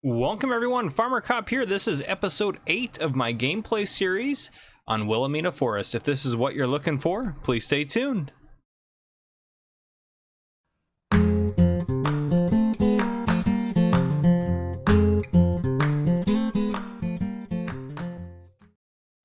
Welcome everyone, Farmer Cop here. This is episode 8 of my gameplay series on Willamina Forest. If this is what you're looking for, please stay tuned.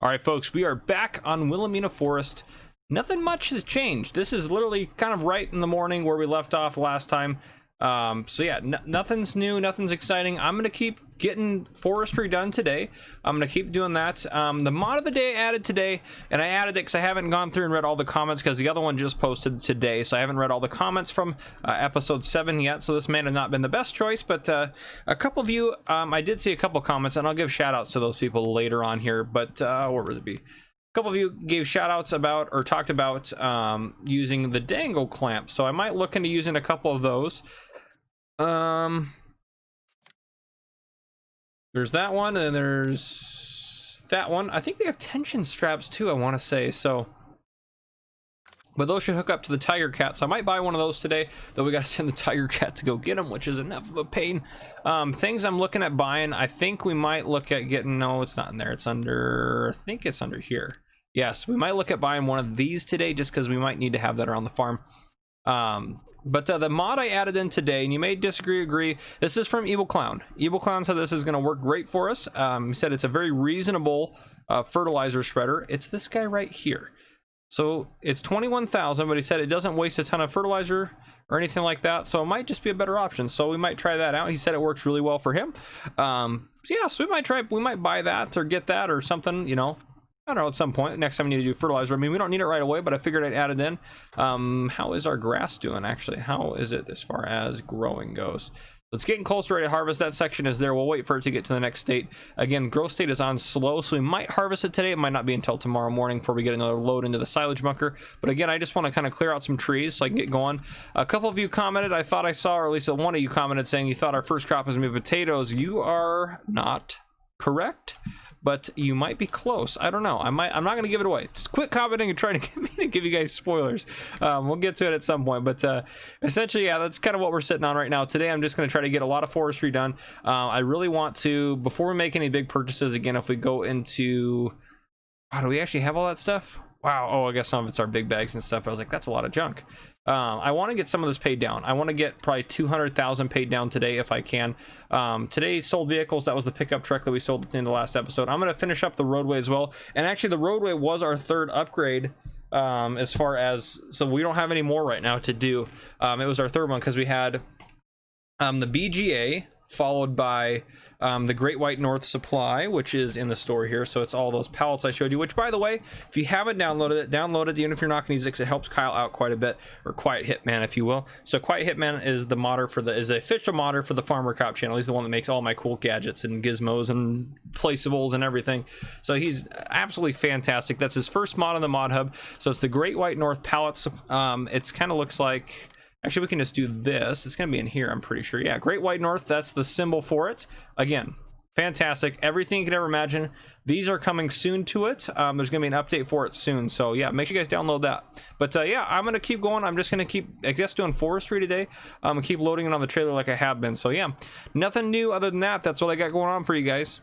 Alright folks, we are back on Willamina Forest. Nothing much has changed. This is literally kind of right in the morning where we left off last time. So yeah, nothing's new, nothing's exciting. I'm gonna keep getting forestry done today. I'm gonna keep doing that. The mod of the day I added today, and I added it because I haven't gone through and read all the comments because the other one just posted today, so I haven't read all the comments from episode 7 yet, so this may have not been the best choice, but a couple of you, I did see a couple comments, and I'll give shout outs to those people later on here, but where would it be? A couple of you gave shout outs about, or talked about using the dangle clamp, so I might look into using a couple of those. There's that one, and then there's that one. I think they have tension straps too, I want to say, so. But those should hook up to the Tiger Cat, so I might buy one of those today, though we gotta send the Tiger Cat to go get them, which is enough of a pain. Things I'm looking at buying, I think we might look at getting, no, it's not in there, it's under, I think it's under here. Yes, we might look at buying one of these today, just because we might need to have that around the farm. But the mod I added in today, and you may disagree, agree, this is from Evil Clown. Evil Clown said this is going to work great for us. He said it's a very reasonable fertilizer spreader. It's this guy right here. So it's 21,000, but he said it doesn't waste a ton of fertilizer or anything like that, so it might just be a better option. So we might try that out. He said it works really well for him. So yeah, so we might buy that or get that or something, you know. I don't know, at some point next time we need to do fertilizer. I mean, we don't need it right away, but I figured I'd add it in. How is our grass doing, actually? How is it as far as growing goes? It's getting close to ready to harvest. That section is there. We'll wait for it to get to the next state. Again, growth state is on slow, so we might harvest it today. It might not be until tomorrow morning before we get another load into the silage bunker. But again, I just want to kind of clear out some trees so I can get going. A couple of you commented, I thought I saw, or at least one of you commented saying you thought our first crop was going to be potatoes. You are not correct, but you might be close. I don't know. I'm not going to give it away. Just quit commenting and trying to get me to give you guys spoilers. We'll get to it at some point, but essentially, yeah, that's kind of what we're sitting on right now. Today, I'm just going to try to get a lot of forestry done. I really want to, before we make any big purchases, again, if we go into, do we actually have all that stuff? Wow. Oh, I guess some of it's our big bags and stuff. I was like, that's a lot of junk. I want to get some of this paid down. I want to get probably 200,000 paid down today if I can. Today sold vehicles. That was the pickup truck that we sold at the end of the last episode. I'm going to finish up the roadway as well. And actually the roadway was our third upgrade as far as, so we don't have any more right now to do. It was our third one because we had the BGA followed by the Great White North Supply, which is in the store here. So it's all those pallets I showed you, which by the way, if you haven't downloaded it, download it. Even if you're not going to use it, because it helps Kyle out quite a bit, or Quiet Hitman, if you will. So Quiet Hitman is the modder for the, is the official modder for the Farmer Cop channel. He's the one that makes all my cool gadgets and gizmos and placeables and everything. So he's absolutely fantastic. That's his first mod on the mod hub. So it's the Great White North pallets. It's kind of looks like, actually, we can just do this. It's going to be in here, I'm pretty sure. Yeah, Great White North, that's the symbol for it. Again, fantastic. Everything you could ever imagine. These are coming soon to it. There's going to be an update for it soon. So, yeah, make sure you guys download that. But, yeah, I'm going to keep going. I'm just going to keep, I guess, doing forestry today. I'm going to keep loading it on the trailer like I have been. So, yeah, nothing new other than that. That's what I got going on for you guys.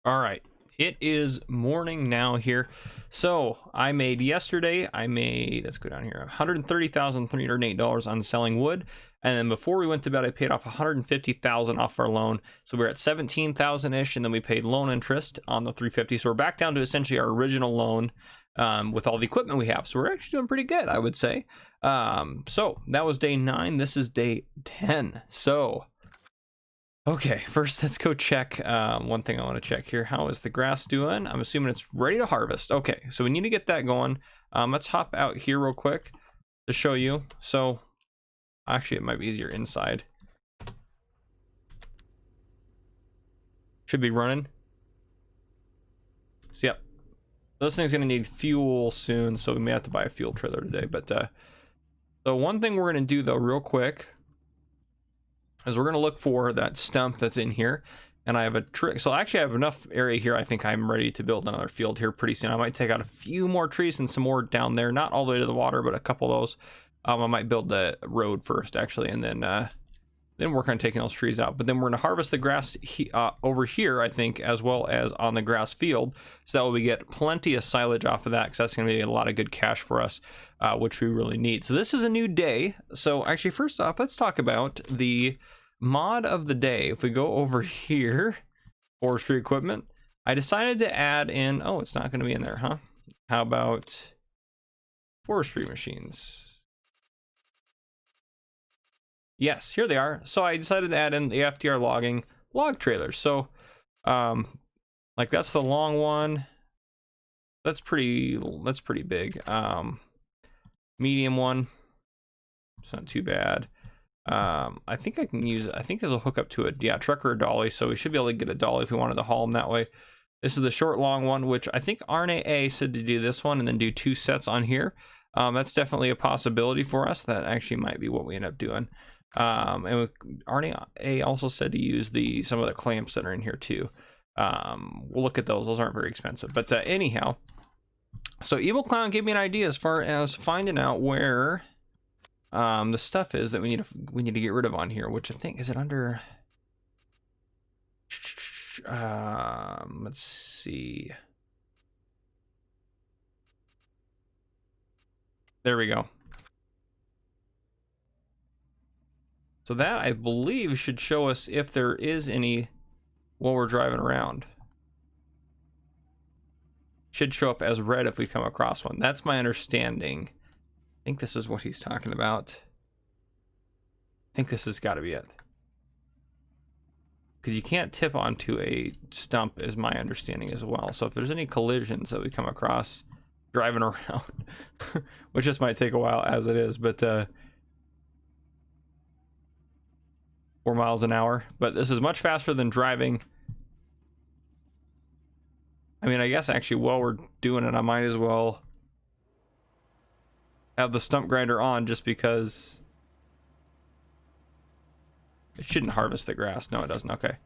All right. It is morning now here. So I made yesterday, let's go down here, $130,308 on selling wood. And then before we went to bed, I paid off $150,000 off our loan. So we're at $17,000-ish, and then we paid loan interest on the $350. So we're back down to essentially our original loan with all the equipment we have. So we're actually doing pretty good, I would say. So that was day 9. This is day 10. So okay, first let's go check one thing I want to check here. How is the grass doing? I'm assuming it's ready to harvest. Okay, so we need to get that going. Let's hop out here real quick to show you. So actually it might be easier inside. Should be running. So yep, this thing's gonna need fuel soon, so we may have to buy a fuel trailer today. But so one thing we're gonna do though real quick is we're going to look for that stump that's in here, and I have a trick. So actually I have enough area here. I think I'm ready to build another field here pretty soon. I might take out a few more trees and some more down there, not all the way to the water, but a couple of those. I might build the road first actually, and then then work on taking those trees out. But then we're going to harvest the grass over here, I think, as well as on the grass field, so that way we get plenty of silage off of that, because that's going to be a lot of good cash for us, which we really need. So this is a new day. So actually, first off, let's talk about the mod of the day. If we go over here, forestry equipment, I decided to add in, oh, it's not going to be in there, huh? How about forestry machines? Yes, here they are. So I decided to add in the FDR logging log trailers. So like that's the long one. That's pretty big. Medium one, it's not too bad. I think I can use, I think this will hook up to a truck or a dolly, so we should be able to get a dolly if we wanted to haul them that way. This is the short long one, which I think RNA said to do this one and then do 2 sets on here. That's definitely a possibility for us. That actually might be what we end up doing. And RNA also said to use some of the clamps that are in here too. We'll look at those. Those aren't very expensive, but anyhow. So Evil Clown gave me an idea as far as finding out where the stuff is that we need to get rid of on here, which I think, is it under, let's see. There we go. So that, I believe, should show us if there is any while we're driving around. Should show up as red if we come across one. That's my understanding. I think this is what he's talking about. I think this has got to be it. Because you can't tip onto a stump, is my understanding as well. So if there's any collisions that we come across driving around, which just might take a while as it is, but 4 miles an hour. But this is much faster than driving. I mean, I guess actually while we're doing it, I might as well have the stump grinder on, just because it shouldn't harvest the grass. No, it doesn't. Okay.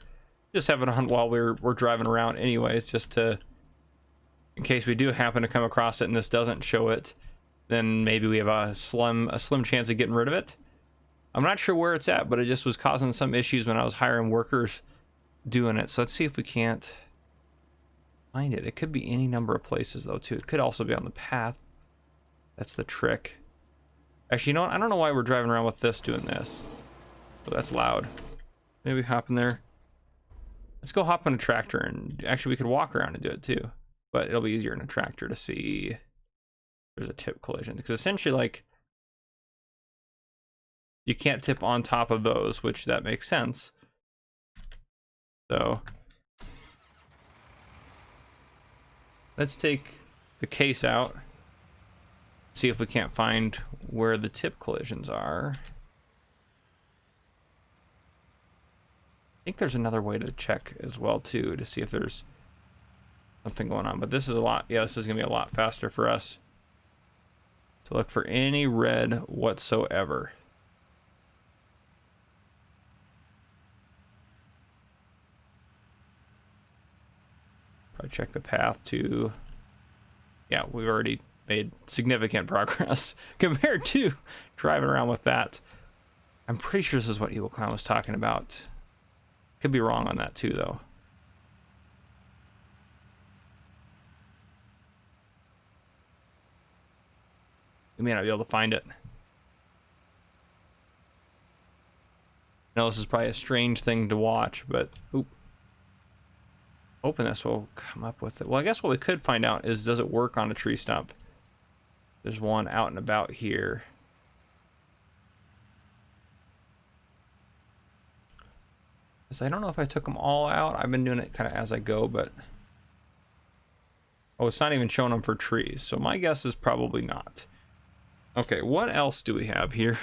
Just have it on while we're driving around anyways, just to, in case we do happen to come across it and this doesn't show it, then maybe we have a slim chance of getting rid of it. I'm not sure where it's at, but it just was causing some issues when I was hiring workers doing it. So let's see if we can't find it. It could be any number of places though too. It could also be on the path. That's the trick. Actually, you know what? I don't know why we're driving around with this doing this. But that's loud. Maybe hop in there. Let's go hop on a tractor, and actually we could walk around and do it too. But it'll be easier in a tractor to see if there's a tip collision. Because essentially, like, you can't tip on top of those, which that makes sense. So let's take the case out. See if we can't find where the tip collisions are. I think there's another way to check as well too, to see if there's something going on. But this is a lot, yeah, this is gonna be a lot faster for us to look for any red whatsoever. Probably check the path too. Yeah, we've already made significant progress compared to driving around with that. I'm pretty sure this is what Evil Clown was talking about. Could be wrong on that too, though. We may not be able to find it. I know this is probably a strange thing to watch, but oop. Open this, we'll come up with it. Well, I guess what we could find out is, does it work on a tree stump? There's one out and about here. So I don't know if I took them all out. I've been doing it kind of as I go, but oh, it's not even showing them for trees. So my guess is probably not. Okay, what else do we have here?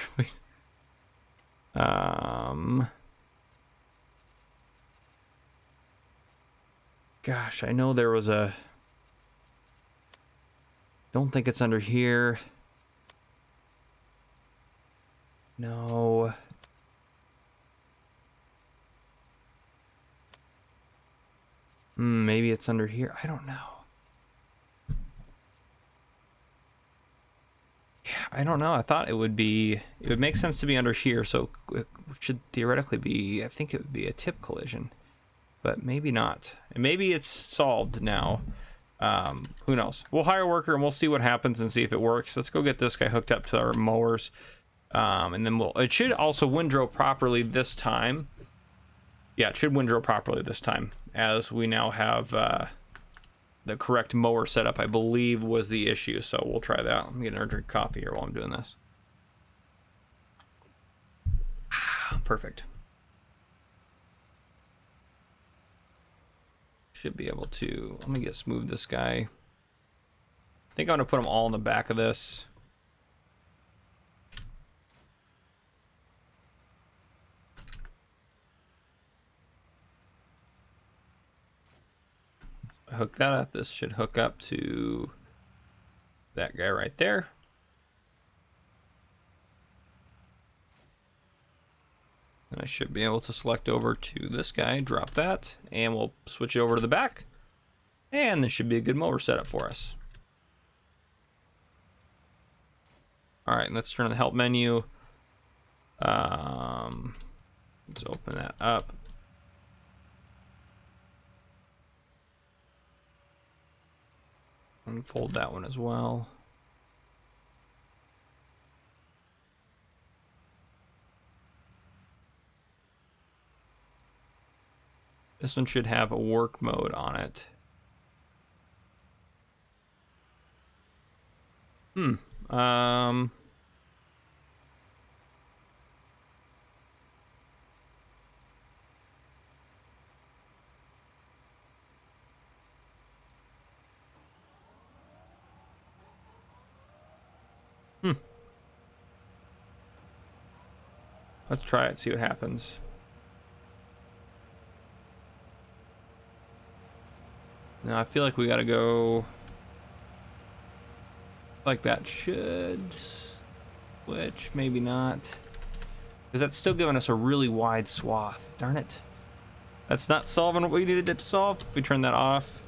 Gosh, I know there was a, don't think it's under here. No. Maybe it's under here. I don't know. Yeah, I don't know. I thought it would make sense to be under here, so it should theoretically be, I think it would be a tip collision, but maybe not. And maybe it's solved now. Who knows? We'll hire a worker and we'll see what happens and see if it works. Let's go get this guy hooked up to our mowers. And then it should also windrow properly this time. Yeah, it should windrow properly this time, as we now have the correct mower setup, I believe, was the issue. So we'll try that. I'm getting a drink of coffee here while I'm doing this. Perfect. Should be able to, let me just move this guy. I think I'm gonna put them all in the back of this. Hook that up. This should hook up to that guy right there. And I should be able to select over to this guy, drop that, and we'll switch it over to the back. And this should be a good mower setup for us. All right, let's turn on the help menu. Let's open that up. Unfold that one as well. This one should have a work mode on it. Let's try it, see what happens. Now I feel like we gotta go like that. Should switch, maybe not, because that's still giving us a really wide swath. Darn it. That's not solving what we needed it to solve. If we turn that off,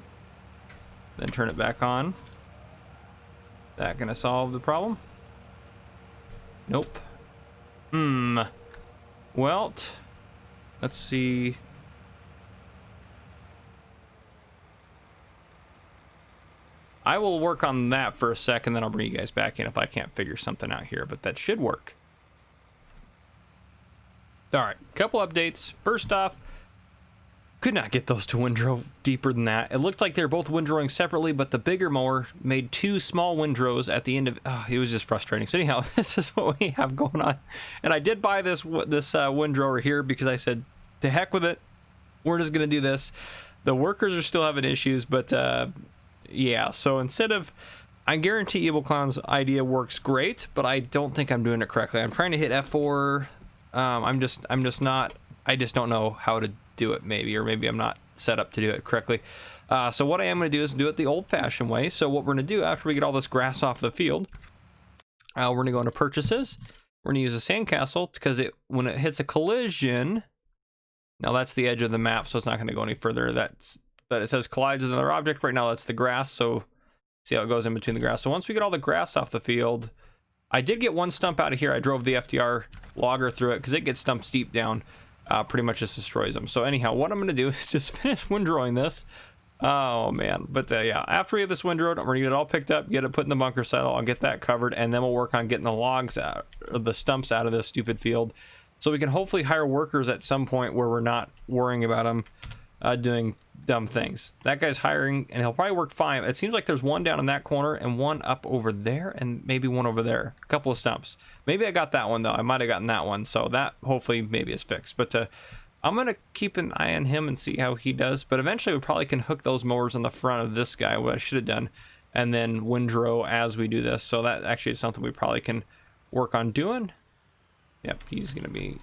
then turn it back on, that gonna solve the problem? Nope. Well, let's see. I will work on that for a second, then I'll bring you guys back in if I can't figure something out here, but that should work. All right, couple updates. First off, could not get those to windrow deeper than that. It looked like they were both windrowing separately, but the bigger mower made two small windrows at the end of. Oh, it was just frustrating. So anyhow, this is what we have going on, and I did buy this windrower here because I said, to heck with it, we're just gonna do this. The workers are still having issues, but yeah. So instead of, I guarantee Evil Clown's idea works great, but I don't think I'm doing it correctly. I'm trying to hit F4. I'm just not. I just don't know how to do it, maybe, or maybe I'm not set up to do it correctly. So what I am going to do is do it the old-fashioned way. So what we're going to do after we get all this grass off the field, we're going to go into purchases. We're going to use a sandcastle because when it hits a collision, now that's the edge of the map, so it's not going to go any further. But it says collides with another object. Right now that's the grass, so see how it goes in between the grass. So once we get all the grass off the field, I did get one stump out of here. I drove the FDR logger through it because it gets stumps deep down. Pretty much just destroys them. So anyhow, what I'm going to do is just finish windrowing this. Oh man, but yeah, after we have this windrowed, I'm going to get it all picked up, get it put in the bunker settle, I'll get that covered, and then we'll work on getting the logs out, or the stumps out of this stupid field, so we can hopefully hire workers at some point where we're not worrying about them doing dumb things. That guy's hiring, and he'll probably work fine. It seems like there's one down in that corner and one up over there, and maybe one over there. A couple of stumps. Maybe I got that one though. I might have gotten that one, so that hopefully maybe is fixed. But I'm gonna keep an eye on him and see how he does. But eventually we probably can hook those mowers on the front of this guy, what I should have done, and then windrow as we do this. So that actually is something we probably can work on doing. Yep, he's gonna be.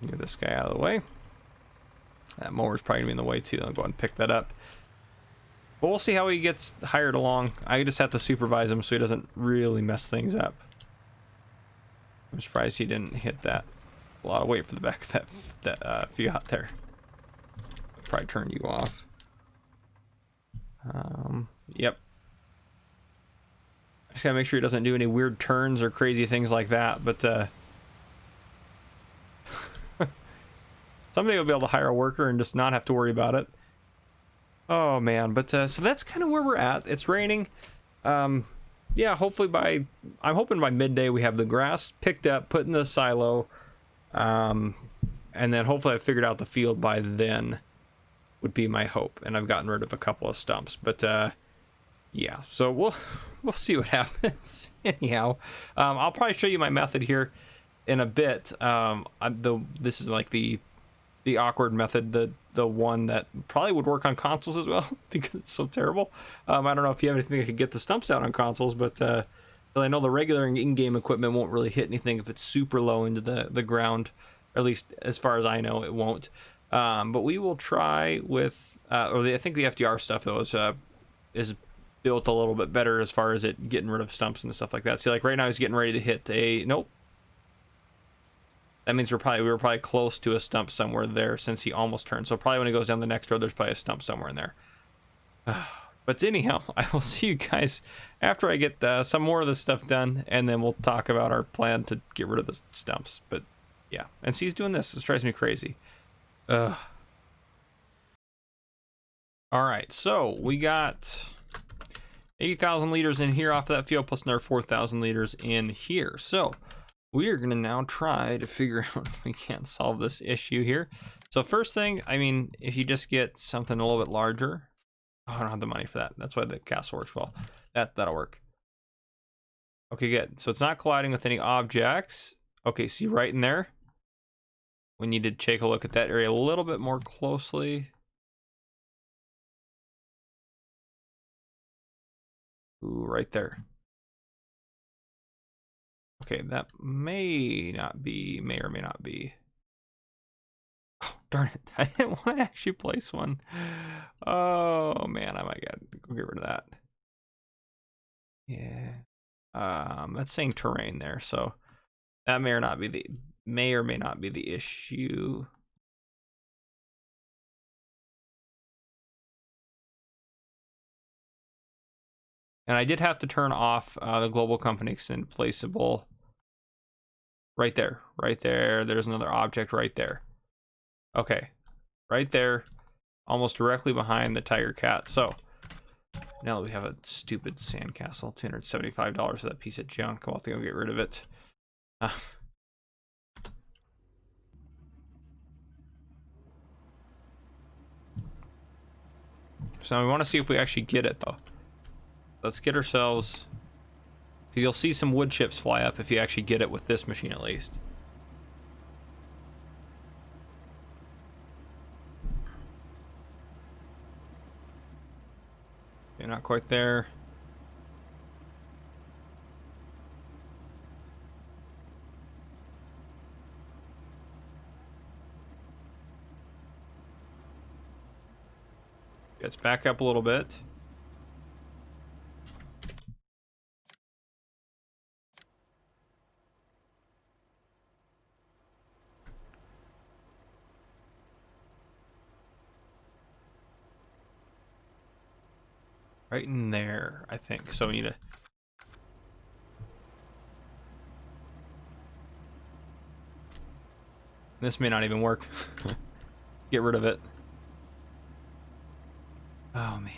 Get this guy out of the way. That mower's probably gonna be in the way too. I'll go ahead and pick that up. But we'll see how he gets hired along. I just have to supervise him so he doesn't really mess things up. I'm surprised he didn't hit that. A lot of weight for the back of that Fiat there. I'll probably turn you off. Yep. just gotta make sure he doesn't do any weird turns or crazy things like that. But someday we'll be able to hire a worker and just not have to worry about it. Oh man, but so that's kind of where we're at. It's raining. Yeah, hopefully I'm hoping by midday we have the grass picked up, put in the silo, and then hopefully I've figured out the field by then, would be my hope. And I've gotten rid of a couple of stumps, but yeah, so we'll see what happens. Anyhow, I'll probably show you my method here in a bit. This is like the awkward method, the one that probably would work on consoles as well because it's so terrible. I don't know if you have anything that could get the stumps out on consoles, but I know the regular in-game equipment won't really hit anything if it's super low into the ground, or at least as far as I know it won't. But we will try with I think the FDR stuff though is built a little bit better as far as it getting rid of stumps and stuff like that. See, like right now he's getting ready to hit a nope. That means we were probably close to a stump somewhere there since he almost turned. So probably when he goes down the next road, there's probably a stump somewhere in there. But anyhow, I will see you guys after I get some more of this stuff done, and then we'll talk about our plan to get rid of the stumps. But yeah, and see, he's doing this. This drives me crazy. All right, so we got 80,000 liters in here off of that field, plus another 4,000 liters in here. So we are going to now try to figure out if we can't solve this issue here. So first thing, I mean, if you just get something a little bit larger. Oh, I don't have the money for that. That's why the castle works well. That'll work. Okay, good. So it's not colliding with any objects. Okay, see right in there? We need to take a look at that area a little bit more closely. Ooh, right there. Okay, that may or may not be. Oh, darn it. I didn't want to actually place one. Oh, man, I might go get rid of that. Yeah. That's saying terrain there, so that may or may not be the issue. And I did have to turn off the global company extend placeable. Right there. There's another object right there. Okay, right there, almost directly behind the tiger cat. So now that we have a stupid sandcastle, $275 for that piece of junk, I'll have to go get rid of it. So we want to see if we actually get it though. Let's get ourselves, because you'll see some wood chips fly up if you actually get it with this machine at least. Okay, not quite there. Let's back up a little bit. Right in there, I think. So we need to... This may not even work. Get rid of it. Oh, man.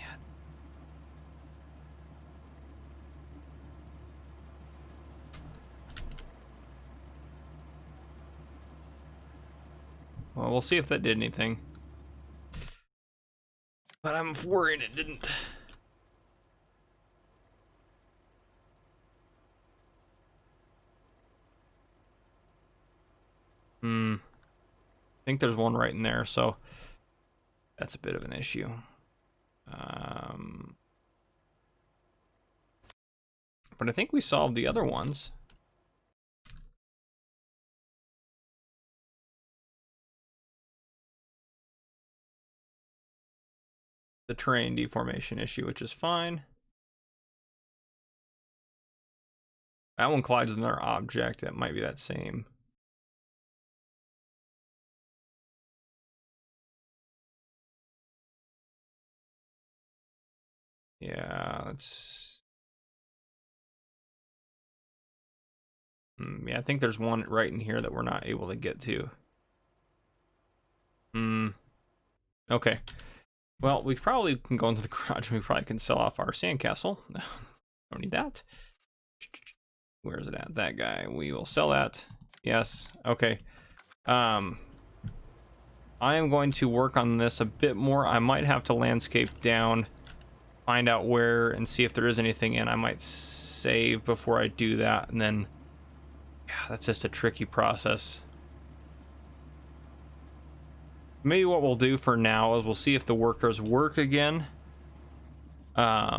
Well, we'll see if that did anything. But I'm worried it didn't. I think there's one right in there, so that's a bit of an issue. But I think we solved the other ones. The terrain deformation issue, which is fine. That one collides with another object. That might be that same. Yeah, let's... Yeah, I think there's one right in here that we're not able to get to. Okay. Well, we probably can go into the garage and we probably can sell off our sandcastle. Don't need that. Where is it at? That guy. We will sell that. Yes. Okay. I am going to work on this a bit more. I might have to landscape down, find out where, and see if there is anything in. I might save before I do that, and then, yeah, that's just a tricky process. Maybe what we'll do for now is we'll see if the workers work again. Yeah,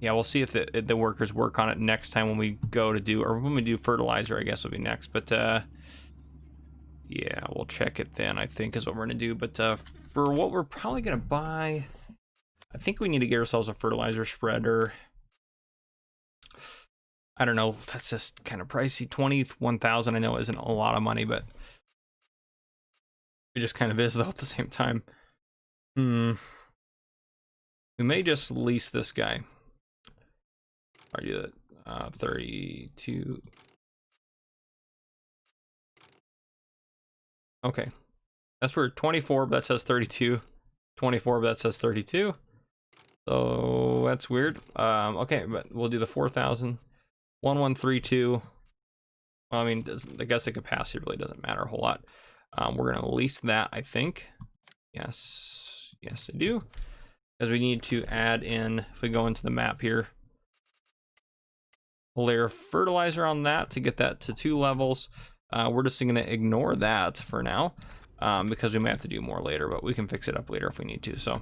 we'll see if the workers work on it next time when we go to do, or when we do fertilizer, I guess will be next. But yeah, we'll check it then, I think is what we're gonna do. But for what we're probably gonna buy, I think we need to get ourselves a fertilizer spreader. I don't know, that's just kind of pricey. 1,000 I know isn't a lot of money, but it just kind of is though at the same time. We may just lease this guy. I do that. 32. Okay, that's for 24, but that says 32. 24, but that says 32. So that's weird. Okay, but we'll do the 4,000. 1132. Well, I mean, I guess the capacity really doesn't matter a whole lot. We're gonna lease that, I think. Yes, yes, I do. Because we need to add in, if we go into the map here, layer of fertilizer on that to get that to 2 levels. We're just going to ignore that for now, because we may have to do more later, but we can fix it up later if we need to. So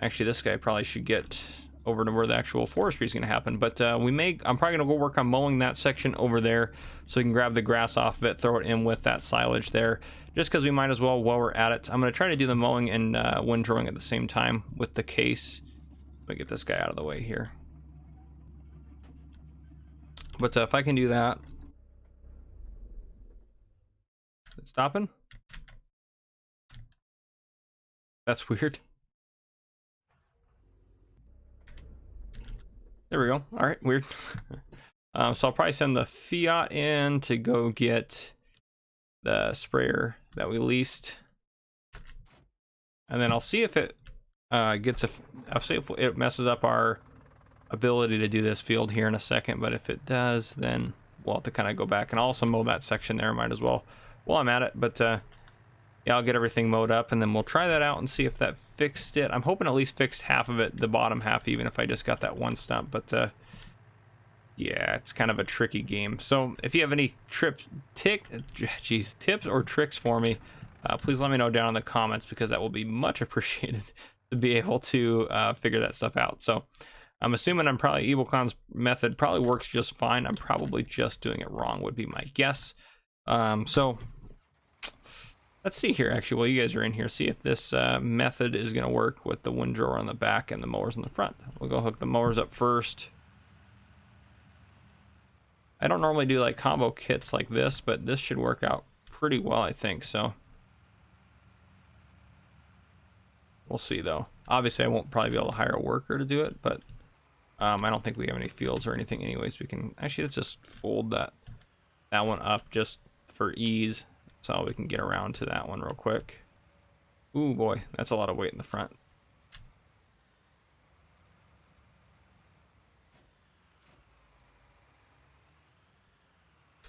actually this guy probably should get over to where the actual forestry is going to happen, but I'm probably going to go work on mowing that section over there so we can grab the grass off of it, throw it in with that silage there, just because we might as well while we're at it. I'm going to try to do the mowing and windrowing at the same time with the case. Let me get this guy out of the way here. But if I can do that. It's stopping? That's weird. There we go. All right, weird. So I'll probably send the Fiat in to go get the sprayer that we leased. And then I'll see if it gets I'll see if it messes up our ability to do this field here in a second, but if it does, then we'll have to kind of go back and also mow that section there. Might as well while I'm at it. But yeah, I'll get everything mowed up and then we'll try that out and see if that fixed it. I'm hoping at least fixed half of it, the bottom half, even if I just got that one stump. But yeah, it's kind of a tricky game. So if you have any tips or tricks for me, please let me know down in the comments, because that will be much appreciated to be able to figure that stuff out. So I'm assuming Evil Clown's method probably works just fine. I'm probably just doing it wrong, would be my guess. So let's see here, actually, while you guys are in here, see if this method is going to work with the windrower on the back and the mowers in the front. We'll go hook the mowers up first. I don't normally do like combo kits like this, but this should work out pretty well, I think. So we'll see, though. Obviously, I won't probably be able to hire a worker to do it, but I don't think we have any fields or anything anyways. We can actually, let's just fold that one up just for ease, so we can get around to that one real quick. Ooh boy, that's a lot of weight in the front.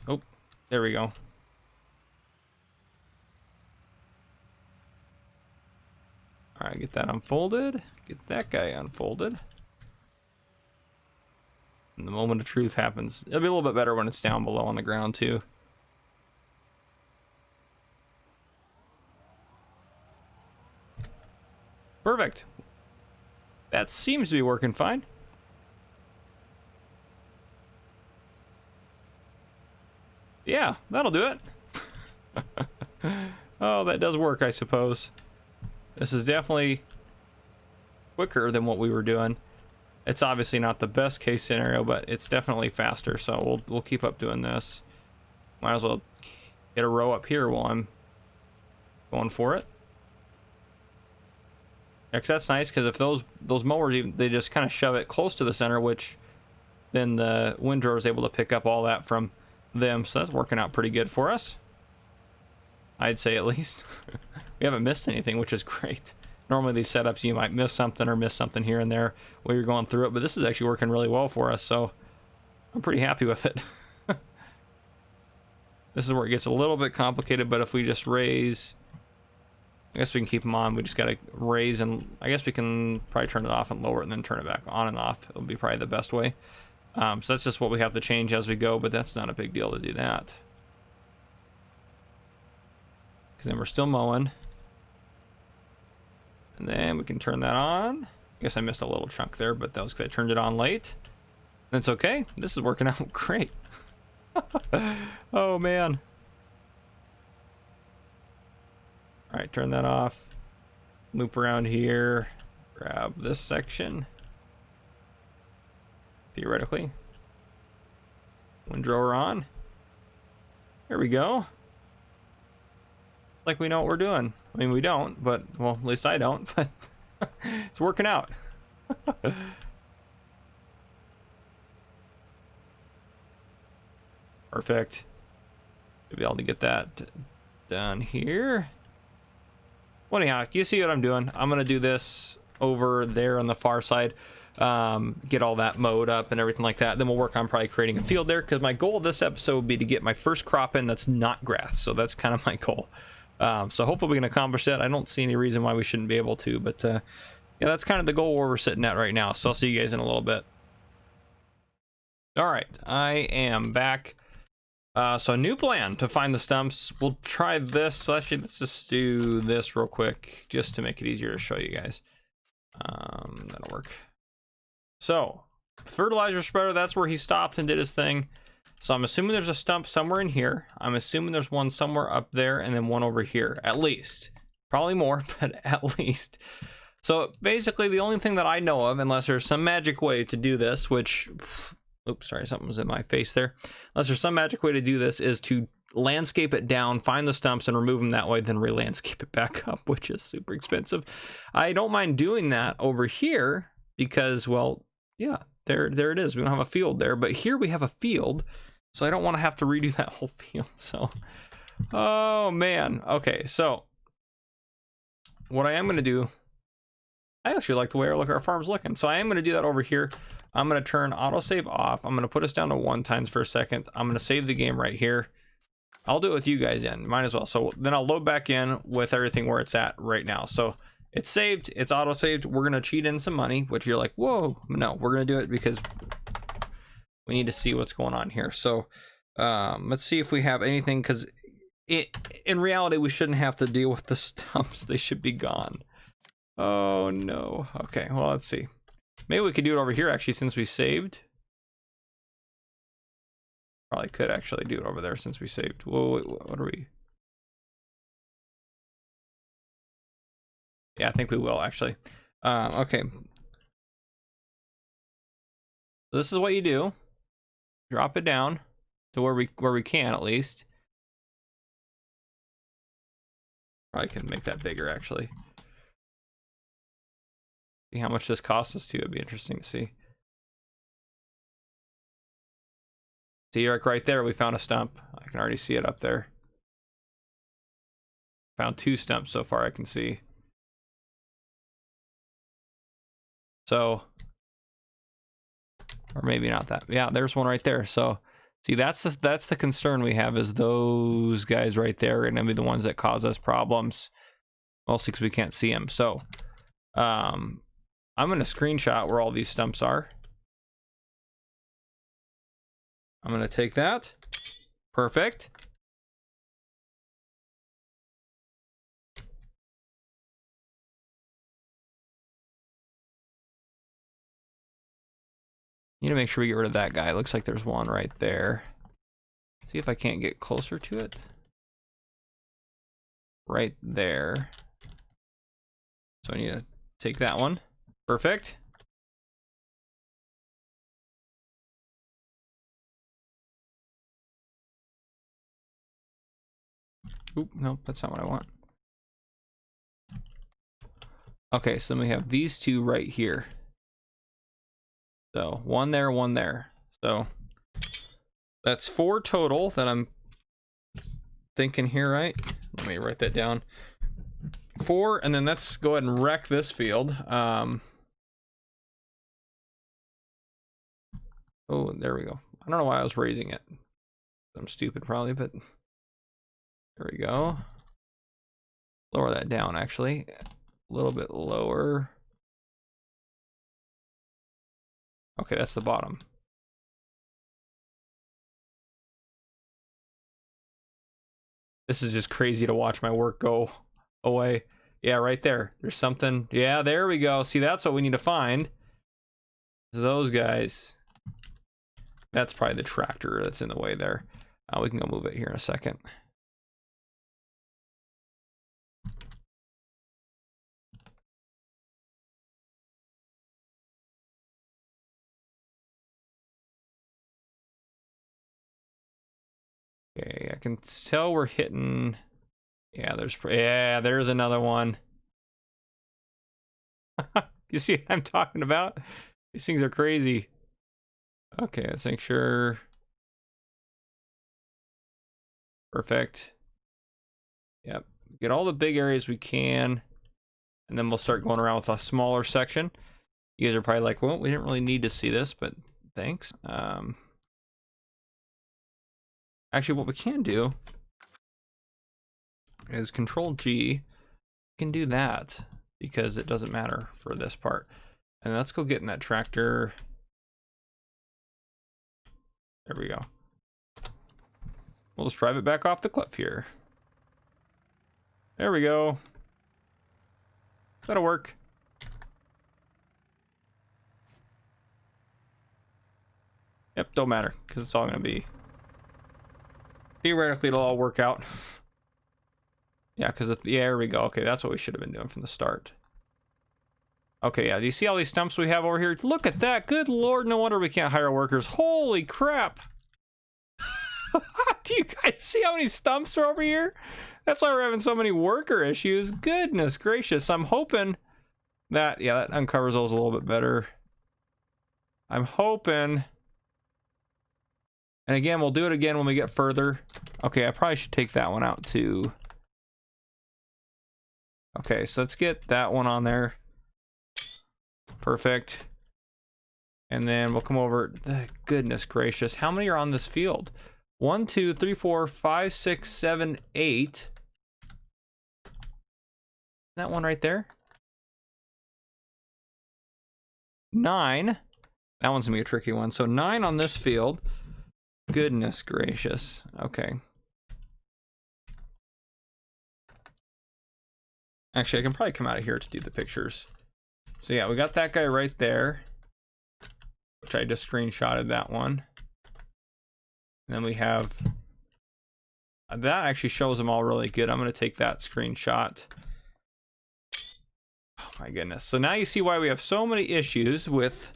Oh, there we go. All right, get that unfolded. Get that guy unfolded. And the moment of truth happens. It'll be a little bit better when it's down below on the ground too. Perfect. That seems to be working fine. Yeah, that'll do it. Oh, that does work, I suppose. This is definitely quicker than what we were doing. It's obviously not the best case scenario, but it's definitely faster, so we'll keep up doing this. Might as well get a row up here while I'm going for it. Yeah, 'cause that's nice, because if those mowers, they just kind of shove it close to the center, which then the windrower is able to pick up all that from them. So that's working out pretty good for us, I'd say, at least. We haven't missed anything, which is great. Normally these setups, you might miss something here and there while you're going through it, but this is actually working really well for us, so I'm pretty happy with it. This is where it gets a little bit complicated, but if we just raise, I guess we can keep them on. We just got to raise, and I guess we can probably turn it off and lower it and then turn it back on and off. It'll be probably the best way. So that's just what we have to change as we go, but that's not a big deal to do that. Because then we're still mowing. And then we can turn that on. I guess I missed a little chunk there, but that was because I turned it on late. That's okay. This is working out great. Oh, man. All right, turn that off. Loop around here. Grab this section. Theoretically. Windrower on. There we go. Like we know what we're doing. I mean, we don't, but, well, at least I don't, but it's working out. Perfect. Should be able to get that done here. Well, anyhow, you see what I'm doing. I'm going to do this over there on the far side. Get all that mowed up and everything like that. Then we'll work on probably creating a field there, because my goal this episode would be to get my first crop in that's not grass. So that's kind of my goal. So hopefully we can accomplish that. I don't see any reason why we shouldn't be able to, but yeah, that's kind of the goal where we're sitting at right now. So I'll see you guys in a little bit. All right, I am back. So a new plan to find the stumps. We'll try this. So actually, let's just do this real quick, just to make it easier to show you guys. That'll work. So fertilizer spreader, that's where he stopped and did his thing. So I'm assuming there's a stump somewhere in here. I'm assuming there's one somewhere up there and then one over here, at least. Probably more, but at least. So basically the only thing that I know of, unless there's some magic way to do this, which, oops, sorry, something was in my face there. Unless there's some magic way to do this, is to landscape it down, find the stumps and remove them that way, then re-landscape it back up, which is super expensive. I don't mind doing that over here because, well, yeah, there it is. We don't have a field there, but here we have a field. So I don't want to have to redo that whole field. So, oh man. Okay, so what I am going to do, I actually like the way our farm's looking. So I am going to do that over here. I'm going to turn autosave off. I'm going to put us down to 1 times for a second. I'm going to save the game right here. I'll do it with you guys in. Might as well. So then I'll load back in with everything where it's at right now. So it's saved. It's auto-saved. We're going to cheat in some money, which you're like, whoa. No, we're going to do it because we need to see what's going on here. So let's see if we have anything, because in reality, we shouldn't have to deal with the stumps. They should be gone. Oh, no. Okay, well, let's see. Maybe we could do it over here, actually, since we saved. Probably could actually do it over there since we saved. Whoa, wait, what are we? Yeah, I think we will, actually. Okay. So this is what you do. Drop it down to where we can, at least. Probably can make that bigger, actually. See how much this costs us too. It'd be interesting to see. See, like right there, we found a stump. I can already see it up there. Found 2 stumps so far, I can see. So, or maybe not that. Yeah, there's one right there. So, see, that's the concern we have, is those guys right there are gonna be the ones that cause us problems. Mostly because we can't see them. So, I'm gonna screenshot where all these stumps are. I'm gonna take that. Perfect. Need to make sure we get rid of that guy. Looks like there's one right there. See if I can't get closer to it. Right there. So I need to take that one. Perfect. Oop, nope, that's not what I want. Okay, so then we have these 2 right here. So one there, one there. So that's 4 total that I'm thinking here, right? Let me write that down. 4, and then let's go ahead and wreck this field. Oh, there we go. I don't know why I was raising it. I'm stupid probably, but there we go. Lower that down, actually. A little bit lower. Okay, that's the bottom. This is just crazy to watch my work go away. Yeah, right there. There's something. Yeah, there we go. See, that's what we need to find. Is those guys. That's probably the tractor that's in the way there. We can go move it here in a second. Okay, I can tell we're hitting. Yeah, there's another one. You see what I'm talking about? These things are crazy. Okay, let's make sure. Perfect. Yep. Get all the big areas we can, and then we'll start going around with a smaller section. You guys are probably like, well, we didn't really need to see this, but thanks. Actually, what we can do is Control G. We can do that because it doesn't matter for this part. And let's go get in that tractor. There we go. We'll just drive it back off the cliff here. There we go. That'll work. Yep, don't matter because it's all going to be. Theoretically, it'll all work out. Yeah, because yeah, there we go. Okay, that's what we should have been doing from the start. Okay, yeah. Do you see all these stumps we have over here? Look at that. Good Lord, no wonder we can't hire workers. Holy crap. Do you guys see how many stumps are over here? That's why we're having so many worker issues. Goodness gracious. I'm hoping that, yeah, that uncovers those a little bit better. I'm hoping. And again, we'll do it again when we get further. Okay, I probably should take that one out too. Okay, so let's get that one on there. Perfect. And then we'll come over. Goodness gracious. How many are on this field? 1, 2, 3, 4, 5, 6, 7, 8. That one right there. 9. That one's gonna be a tricky one. So 9 on this field. Goodness gracious. Okay. Actually, I can probably come out of here to do the pictures. So yeah, we got that guy right there, which I just screenshotted that one. And then we have that actually shows them all really good. I'm going to take that screenshot. Oh my goodness. So now you see why we have so many issues with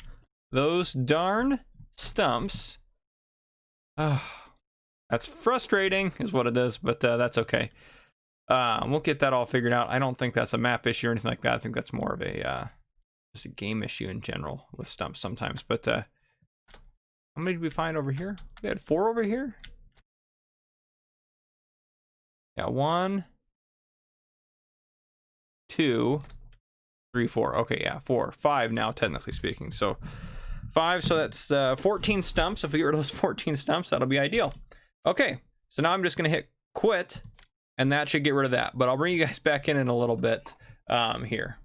those darn stumps. Oh, that's frustrating is what it is, but that's okay. We'll get that all figured out. I don't think that's a map issue or anything like that. I think that's more of a just a game issue in general with stumps sometimes. But how many did we find over here? We had 4 over here. Yeah, 1, 2, 3, 4. Okay, yeah, 4, 5 now, technically speaking. So 5. So that's 14 stumps. If we get rid of those 14 stumps, that'll be ideal. Okay, so now I'm just gonna hit quit, and that should get rid of that. But I'll bring you guys back in a little bit here.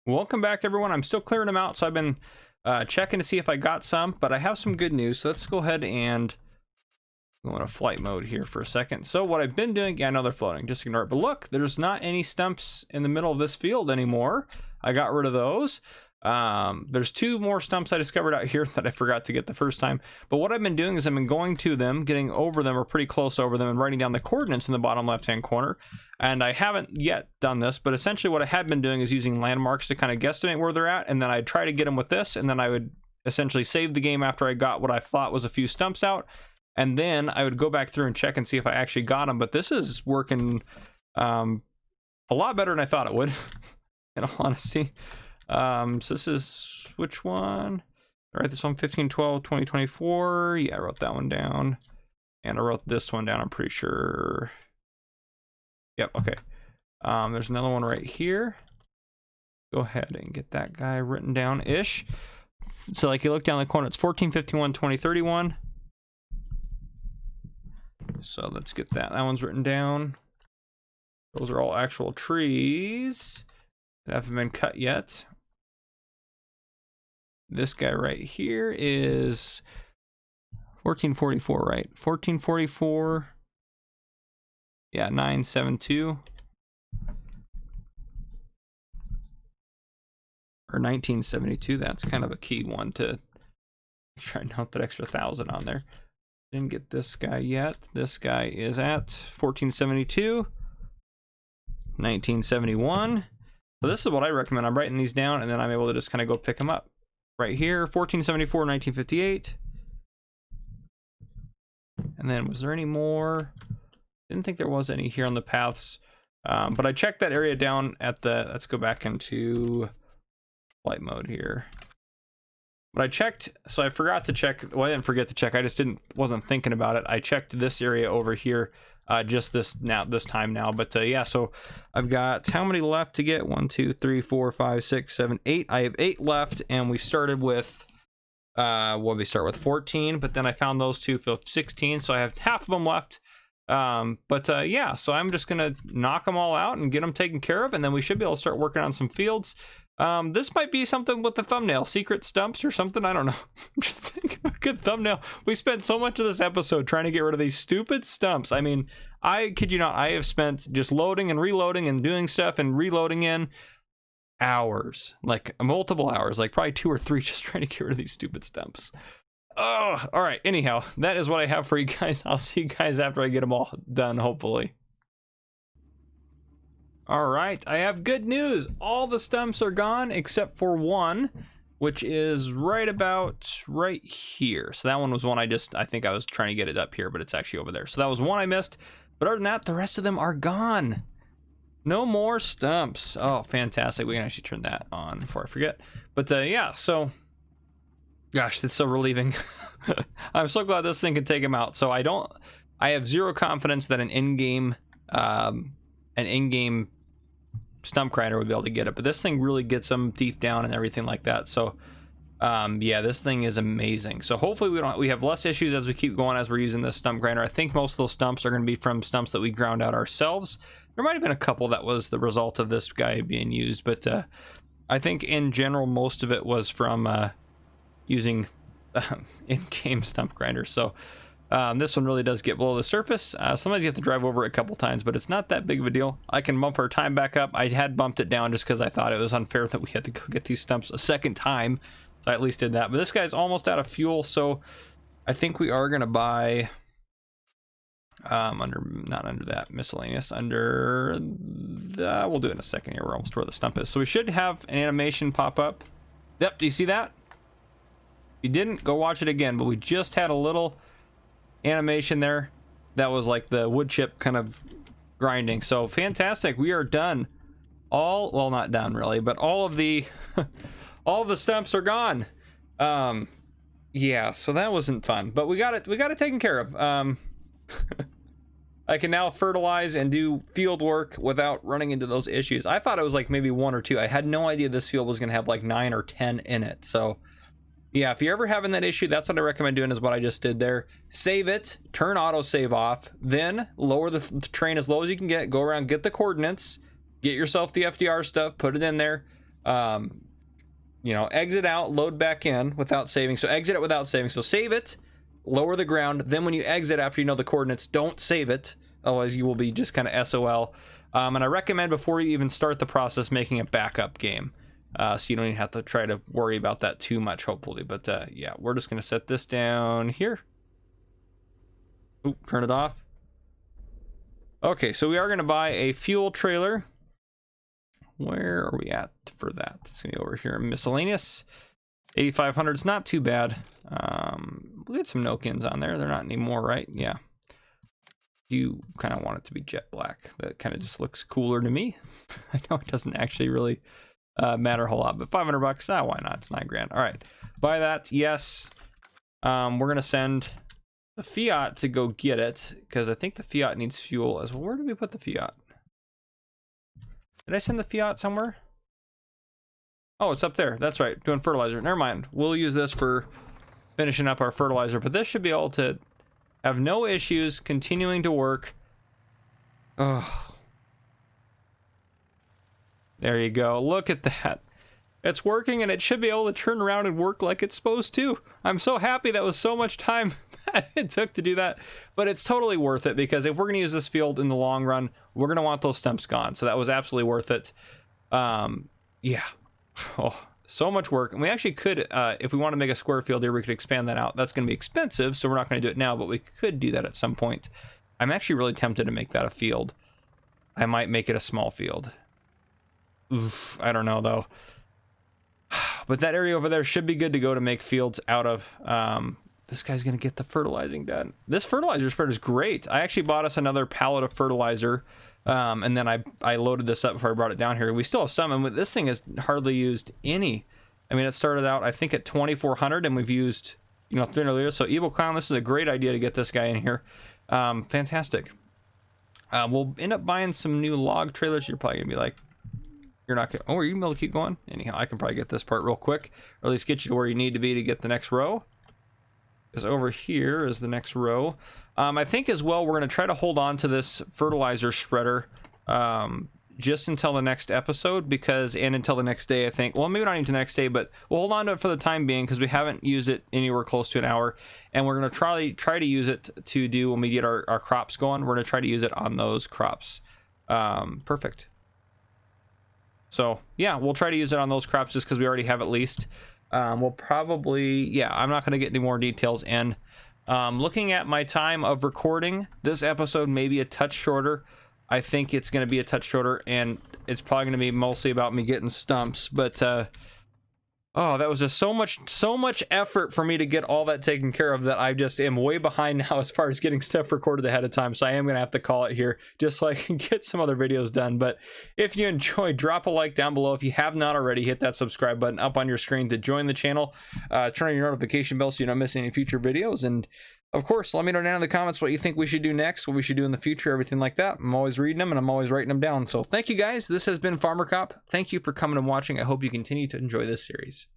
Welcome back, everyone. I'm still clearing them out, so I've been checking to see if I got some, but I have some good news. So let's go ahead and go into flight mode here for a second. So what I've been doing, yeah, I know they're floating, just ignore it. But look, there's not any stumps in the middle of this field anymore. I got rid of those. There's 2 more stumps I discovered out here that I forgot to get the first time. But what I've been doing is I've been going to them, getting over them or pretty close over them, and writing down the coordinates in the bottom left-hand corner. And I haven't yet done this, but essentially what I had been doing is using landmarks to kind of guesstimate where they're at, and then I'd try to get them with this, and then I would essentially save the game after I got what I thought was a few stumps out. and then I would go back through and check and see if I actually got them. But this is working a lot better than I thought it would, in all honesty. So this is, which one? All right, this one, 15/12, 2024. Yeah, I wrote that one down. And I wrote this one down, I'm pretty sure. Yep, okay. There's another one right here. Go ahead and get that guy written down-ish. So like you look down the corner, it's 14/51, 2031. So let's get that. That one's written down. Those are all actual trees that haven't been cut yet. This guy right here is 1444, right? 1444. Yeah, 972. Or 1972. That's kind of a key one to try and note that extra 1,000 on there. Didn't get this guy yet. This guy is at 1472. 1971. So this is what I recommend. I'm writing these down and then I'm able to just kind of go pick them up. Right here, 1474, 1958. And then was there any more? Didn't think there was any here on the paths. But I checked that area down at the, let's go back into flight mode here. But I checked, so I forgot to check, well, I didn't forget to check, I just wasn't thinking about it. I checked this area over here just this time now. But yeah, so I've got how many left to get? 1, 2, 3, 4, 5, 6, 7, 8. I have 8 left, and we started with what did we start with? 14, but then I found those two for 16, so I have half of them left. Yeah, so I'm just gonna knock them all out and get them taken care of, and then we should be able to start working on some fields. This might be something with the thumbnail, secret stumps or something, I don't know. I'm just thinking of a good thumbnail. We spent so much of this episode trying to get rid of these stupid stumps. I mean, I kid you not, I have spent just loading and reloading and doing stuff and reloading in hours, like multiple hours, like probably 2 or 3, just trying to get rid of these stupid stumps. Oh, all right, anyhow, that is what I have for you guys. I'll see you guys after I get them all done, hopefully. All right, I have good news. All the stumps are gone except for one, which is right about right here. So that one was one I think I was trying to get it up here, but it's actually over there. So that was one I missed. But other than that, the rest of them are gone. No more stumps. Oh, fantastic. We can actually turn that on before I forget. But yeah, so gosh, that's so relieving. I'm so glad this thing can take him out. So I have zero confidence that an in-game stump grinder would be able to get it, but this thing really gets them deep down and everything like that. So yeah, this thing is amazing. So hopefully we have less issues as we keep going, as we're using this stump grinder. I think most of those stumps are going to be from stumps that we ground out ourselves. There might have been a couple that was the result of this guy being used, but I think in general most of it was from using in-game stump grinders. So this one really does get below the surface. Sometimes you have to drive over it a couple times, but it's not that big of a deal. I can bump our time back up. I had bumped it down just because I thought it was unfair that we had to go get these stumps a second time. So I at least did that. But this guy's almost out of fuel, so I think we are going to buy not under that, miscellaneous, under the, we'll do it in a second here. We're almost where the stump is. So we should have an animation pop up. Yep, do you see that? If you didn't, go watch it again. But we just had a little animation there that was like the wood chip kind of grinding. So fantastic, we are done. Well, not done really, but all of the all of the stumps are gone. Yeah, so that wasn't fun, but we got it taken care of. I can now fertilize and do field work without running into those issues. I thought it was like maybe 1 or 2. I had no idea this field was gonna have like 9 or 10 in it. So yeah, if you're ever having that issue, that's what I recommend doing, is what I just did there. Save it, turn autosave off, then lower the train as low as you can get, go around, get the coordinates, get yourself the FDR stuff, put it in there, you know, exit out, load back in without saving. So exit it without saving. So save it, lower the ground, then when you exit after you know the coordinates, don't save it, otherwise you will be just kind of SOL. And I recommend before you even start the process making a backup game. So you don't even have to try to worry about that too much, hopefully. But yeah, we're just going to set this down here. Oop, turn it off. Okay, so we are going to buy a fuel trailer. Where are we at for that? It's going to be over here in miscellaneous. 8,500 is not too bad. We had some no-kins on there. They're not anymore, right? Yeah. You kind of want it to be jet black. That kind of just looks cooler to me. I know it doesn't actually really matter a whole lot, but 500 bucks, why not? It's 9 grand. All right, buy that. Yes. We're gonna send the Fiat to go get it because I think the Fiat needs fuel as well. Where did we put the Fiat? Did I send the Fiat somewhere? Oh, it's up there. That's right, doing fertilizer. Never mind. We'll use this for finishing up our fertilizer, but this should be able to have no issues continuing to work. Oh, there you go. Look at that. It's working, and it should be able to turn around and work like it's supposed to. I'm so happy that was so much time that it took to do that, but it's totally worth it because if we're going to use this field in the long run, we're going to want those stumps gone. So that was absolutely worth it. Yeah. Oh, so much work. And we actually could, if we want to make a square field here, we could expand that out. That's going to be expensive, so we're not going to do it now, but we could do that at some point. I'm actually really tempted to make that a field. I might make it a small field. Oof, I don't know, though. But that area over there should be good to go to make fields out of. This guy's going to get the fertilizing done. This fertilizer spreader is great. I actually bought us another pallet of fertilizer. And then I loaded this up before I brought it down here. We still have some, and this thing has hardly used any. I mean, it started out, I think, at 2,400, and we've used, 300 liters. So Evil Clown, this is a great idea to get this guy in here. Fantastic. We'll end up buying some new log trailers. You're probably going to be like, you're not going to, are you going to be able to keep going? Anyhow, I can probably get this part real quick, or at least get you to where you need to be to get the next row. Because over here is the next row. I think as well, we're going to try to hold on to this fertilizer spreader just until the next episode, and until the next day, I think. Well, maybe not even the next day, but we'll hold on to it for the time being because we haven't used it anywhere close to an hour. And we're going to try to use it to do when we get our crops going. We're going to try to use it on those crops. Perfect. So, yeah, we'll try to use it on those crops just because we already have at least. We'll probably, yeah, I'm not going to get any more details in. Looking at my time of recording, this episode may be a touch shorter. I think it's going to be a touch shorter, and it's probably going to be mostly about me getting stumps. But oh, that was just so much effort for me to get all that taken care of that I just am way behind now as far as getting stuff recorded ahead of time. So I am going to have to call it here just so I can get some other videos done. But if you enjoyed, drop a like down below. If you have not already, hit that subscribe button up on your screen to join the channel. Turn on your notification bell so you don't miss any future videos. And of course, let me know down in the comments what you think we should do next, what we should do in the future, everything like that. I'm always reading them and I'm always writing them down. So thank you guys. This has been Farmer Cop. Thank you for coming and watching. I hope you continue to enjoy this series.